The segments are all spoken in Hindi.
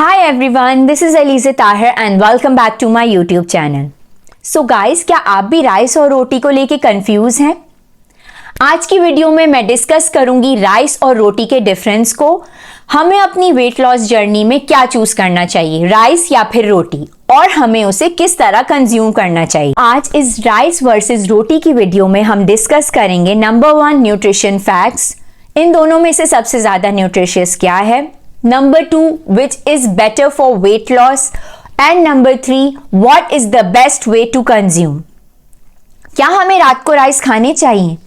Hi everyone, this is Aliza Tahir and welcome back to my YouTube channel. So guys, क्या आप भी राइस और रोटी को लेके कंफ्यूज हैं? आज की वीडियो में मैं डिस्कस करूंगी राइस और रोटी के डिफरेंस को, हमें अपनी वेट लॉस जर्नी में क्या चूज करना चाहिए, राइस या फिर रोटी, और हमें उसे किस तरह कंज्यूम करना चाहिए। आज इस राइस वर्सेस रोटी की वीडियो में हम डिस्कस करेंगे नंबर 1 न्यूट्रिशन फैक्ट्स, इन दोनों में से सबसे ज्यादा न्यूट्रिशियस क्या है, number 2 which is better for weight loss, and number 3 what is the best way to consume। क्या हमें रात को राइस खाने चाहिए?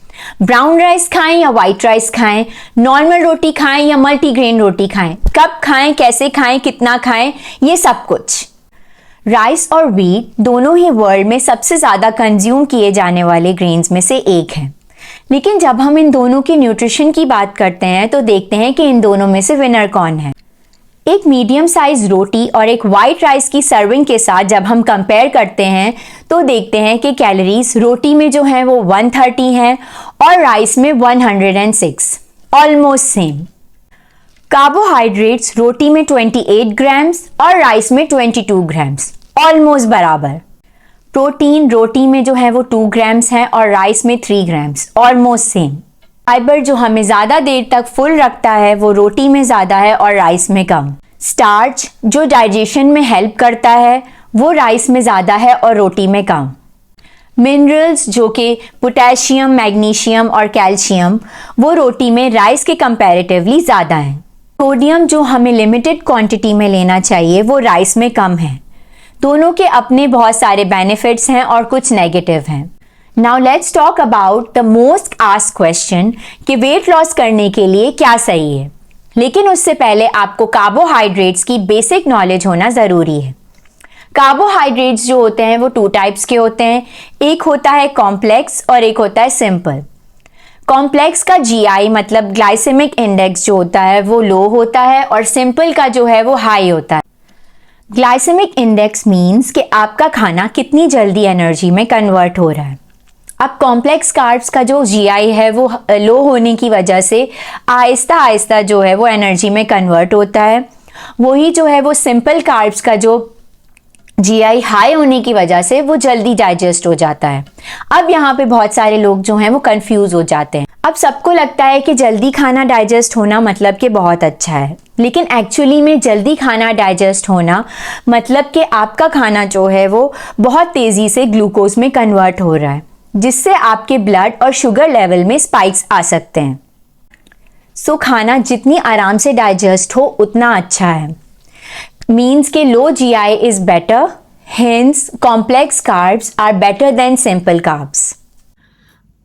ब्राउन राइस खाएं या व्हाइट राइस खाएं, नॉर्मल रोटी खाएं या मल्टीग्रेन रोटी खाएं, कब खाएं, कैसे खाएं, कितना खाएं, ये सब कुछ। राइस और व्हीट दोनों ही वर्ल्ड में सबसे ज्यादा कंज्यूम किए जाने वाले ग्रेन्स में से एक है, लेकिन जब हम इन दोनों की न्यूट्रिशन की बात करते हैं तो देखते हैं कि इन दोनों में से विनर कौन है। एक मीडियम साइज रोटी और एक वाइट राइस की सर्विंग के साथ जब हम कंपेयर करते हैं तो देखते हैं कि कैलोरीज रोटी में जो है वो 130 है और राइस में 106, ऑलमोस्ट सेम। कार्बोहाइड्रेट्स रोटी में 28 ग्राम्स और राइस में 22 ग्राम्स, ऑलमोस्ट बराबर। प्रोटीन रोटी में जो है वो 2 ग्राम्स है और राइस में 3 ग्राम्स, ऑलमोस्ट सेम। फाइबर जो हमें ज्यादा देर तक फुल रखता है वो रोटी में ज्यादा है और राइस में कम। स्टार्च जो डाइजेशन में हेल्प करता है वो राइस में ज्यादा है और रोटी में कम। मिनरल्स जो कि पोटेशियम, मैग्नीशियम और कैल्शियम, वो रोटी में राइस के कंपैरेटिवली ज्यादा है। सोडियम जो हमें लिमिटेड क्वांटिटी में लेना चाहिए वो राइस में कम है। दोनों के अपने बहुत सारे बेनिफिट्स हैं और कुछ नेगेटिव हैं। Now let's talk about the most asked question कि वेट लॉस करने के लिए क्या सही है, लेकिन उससे पहले आपको कार्बोहाइड्रेट्स की बेसिक नॉलेज होना जरूरी है। कार्बोहाइड्रेट्स जो होते हैं वो 2 टाइप्स के होते हैं, एक होता है कॉम्प्लेक्स और एक होता है सिंपल। कॉम्प्लेक्स का GI मतलब ग्लाइसेमिक इंडेक्स जो होता है वो लो होता है और सिंपल का जो है वो हाई होता है। ग्लाइसेमिक इंडेक्स मीन्स कि आपका खाना कितनी जल्दी एनर्जी में कन्वर्ट हो रहा है। अब कॉम्प्लेक्स कार्ब्स का जो GI है वो लो होने की वजह से आहिस्ता आहिस्ता जो है वो एनर्जी में कन्वर्ट होता है, वही जो है वो सिंपल कार्ब्स का जो GI हाई होने की वजह से वो जल्दी डाइजेस्ट हो जाता है। अब यहाँ पे बहुत सारे लोग जो हैं वो कंफ्यूज हो जाते हैं। अब सबको लगता है कि जल्दी खाना डाइजेस्ट होना मतलब कि बहुत अच्छा है, लेकिन एक्चुअली में जल्दी खाना डाइजेस्ट होना मतलब कि आपका खाना जो है वो बहुत तेजी से ग्लूकोज में कन्वर्ट हो रहा है, जिससे आपके ब्लड और शुगर लेवल में स्पाइक्स आ सकते हैं। सो खाना जितनी आराम से डाइजेस्ट हो उतना अच्छा है, मीन्स के low GI is better, hence complex carbs are better than simple carbs.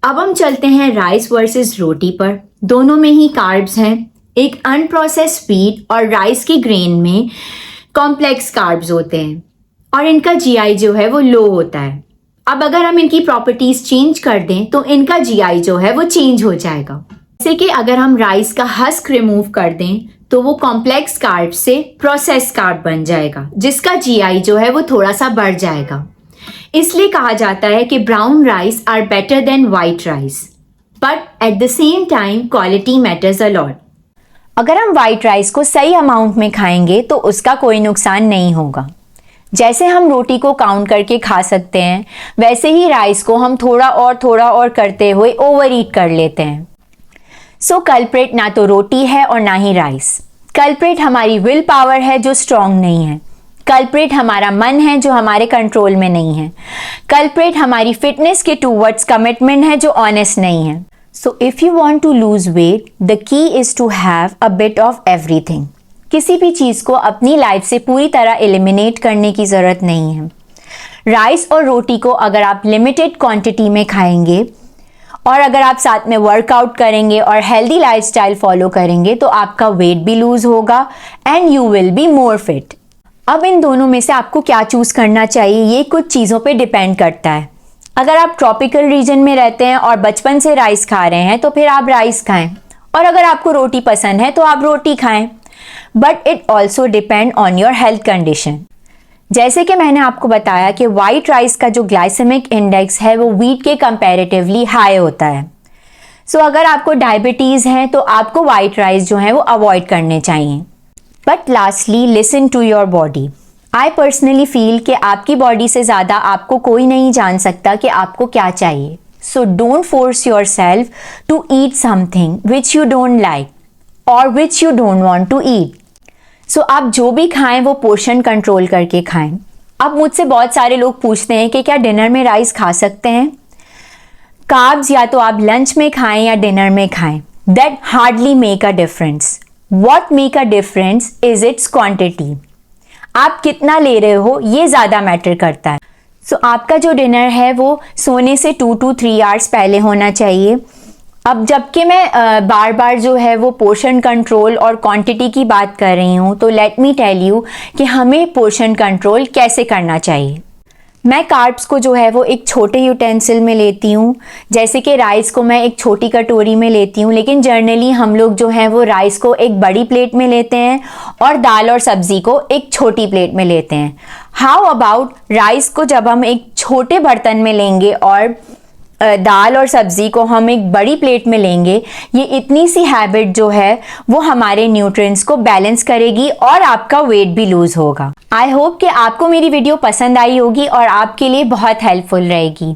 अब हम चलते हैं राइस वर्सेस रोटी पर। दोनों में ही कार्ब्स हैं, एक अनप्रोसेस्ड व्हीट और राइस के ग्रेन में कॉम्प्लेक्स कार्ब्स होते हैं और इनका GI जो है वो लो होता है। अब अगर हम इनकी प्रॉपर्टीज चेंज कर दें तो इनका GI जो है वो चेंज हो जाएगा। जैसे कि अगर हम राइस का हस्क रिमूव कर दें तो वो कॉम्प्लेक्स कार्ब से प्रोसेस कार्ब बन जाएगा, जिसका GI जो है वो थोड़ा सा बढ़ जाएगा। इसलिए कहा जाता है कि brown rice are better than white rice, but at the same time quality matters a lot. अगर हम व्हाइट राइस को सही अमाउंट में खाएंगे तो उसका कोई नुकसान नहीं होगा। जैसे हम रोटी को काउंट करके खा सकते हैं, वैसे ही राइस को हम थोड़ा और करते हुए ओवर ईट कर लेते हैं। सो कल्प्रेट ना तो रोटी है और ना ही राइस। कल्प्रेट हमारी विल पावर है जो स्ट्रांग नहीं है। कल्प्रेट हमारा मन है जो हमारे कंट्रोल में नहीं है। कल्प्रेट हमारी फिटनेस के टूवर्ड्स कमिटमेंट है जो ऑनेस्ट नहीं है। So if you want to lose weight, the key is to have a bit of everything. किसी भी चीज को अपनी लाइफ से पूरी तरह एलिमिनेट करने की जरूरत नहीं है। राइस और रोटी को अगर आप लिमिटेड क्वांटिटी में खाएंगे और अगर आप साथ में वर्कआउट करेंगे और हेल्दी लाइफस्टाइल फॉलो करेंगे तो आपका वेट भी लूज होगा and you will be more fit. अब इन दोनों में से आपको क्या चूज करना चाहिए ये कुछ चीजों पे डिपेंड करता है। अगर आप ट्रॉपिकल रीजन में रहते हैं और बचपन से राइस खा रहे हैं तो फिर आप राइस खाएं, और अगर आपको रोटी पसंद है तो आप रोटी खाएं, but it also depend on your health condition. जैसे कि मैंने आपको बताया कि व्हाइट राइस का जो ग्लाइसेमिक इंडेक्स है वो व्हीट के कंपैरेटिवली हाई होता है। सो अगर आपको डायबिटीज है तो आपको व्हाइट राइस जो है वो अवॉइड करने चाहिए। But lastly listen to your body. I personally feel कि आपकी बॉडी से ज़्यादा आपको कोई नहीं जान सकता कि आपको क्या चाहिए। So don't force yourself to eat something which you don't like और which you don't want to eat. So आप जो भी खाएं वो पोर्शन कंट्रोल करके खाएं। अब मुझसे बहुत सारे लोग पूछते हैं कि क्या डिनर में राइस खा सकते हैं? कार्ब्स या तो आप लंच में खाएं या डिनर में खाएं, that hardly make a difference. What make a difference is it's quantity. आप कितना ले रहे हो ये ज़्यादा मैटर करता है। सो आपका जो डिनर है वो सोने से 2 to 3 आवर्स पहले होना चाहिए। अब जबकि मैं बार बार जो है वो पोर्शन कंट्रोल और क्वांटिटी की बात कर रही हूँ, तो लेट मी टेल यू कि हमें पोर्शन कंट्रोल कैसे करना चाहिए। मैं कार्ब्स को जो है वो एक छोटे यूटेंसिल में लेती हूँ, जैसे कि राइस को मैं एक छोटी कटोरी में लेती हूँ, लेकिन जनरली हम लोग जो है वो राइस को एक बड़ी प्लेट में लेते हैं और दाल और सब्जी को एक छोटी प्लेट में लेते हैं। हाउ अबाउट राइस को जब हम एक छोटे बर्तन में लेंगे और दाल और सब्जी को हम एक बड़ी प्लेट में लेंगे, ये इतनी सी हैबिट जो है वो हमारे न्यूट्रिएंट्स को बैलेंस करेगी और आपका वेट भी लूज होगा। आई होप कि आपको मेरी वीडियो पसंद आई होगी और आपके लिए बहुत हेल्पफुल रहेगी।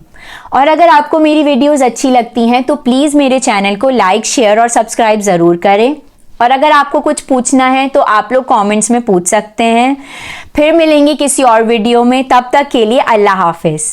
और अगर आपको मेरी वीडियोस अच्छी लगती हैं तो प्लीज़ मेरे चैनल को लाइक, शेयर और सब्सक्राइब ज़रूर करें। और अगर आपको कुछ पूछना है तो आप लोग कमेंट्स में पूछ सकते हैं। फिर मिलेंगे किसी और वीडियो में, तब तक के लिए अल्लाह हाफिज़।